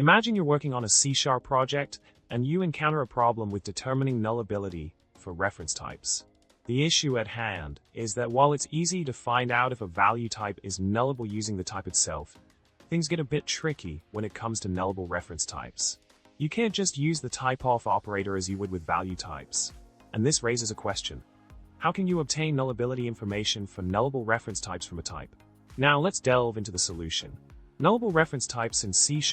Imagine you're working on a C# project and you encounter a problem with determining nullability for reference types. The issue at hand is that while it's easy to find out if a value type is nullable using the type itself, things get a bit tricky when it comes to nullable reference types. You can't just use the typeof operator as you would with value types. And this raises a question. How can you obtain nullability information for nullable reference types from a type? Now let's delve into the solution. Nullable reference types in C#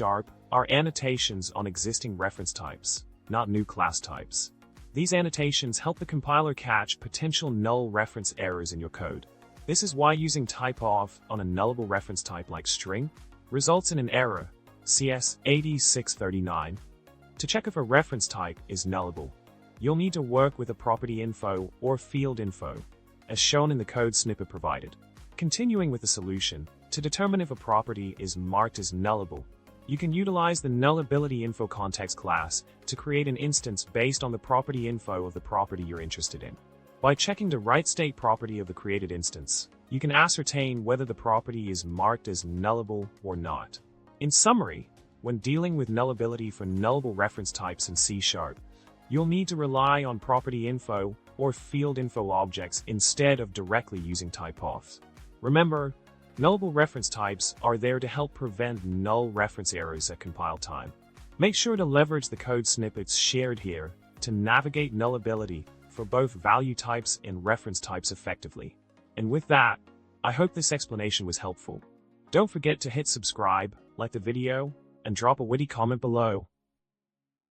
are annotations on existing reference types, not new class types. These annotations help the compiler catch potential null reference errors in your code. This is why using typeof on a nullable reference type like string results in an error, CS 8639. To check if a reference type is nullable, you'll need to work with a property info or field info, as shown in the code snippet provided. Continuing with the solution, to determine if a property is marked as nullable, you can utilize the NullabilityInfoContext class to create an instance based on the property info of the property you're interested in. By checking the right state property of the created instance, you can ascertain whether the property is marked as nullable or not. In summary, when dealing with nullability for nullable reference types in C#, you'll need to rely on property info or field info objects instead of directly using typeof. Remember, nullable reference types are there to help prevent null reference errors at compile time. Make sure to leverage the code snippets shared here to navigate nullability for both value types and reference types effectively. And with that, I hope this explanation was helpful. Don't forget to hit subscribe, like the video, and drop a witty comment below.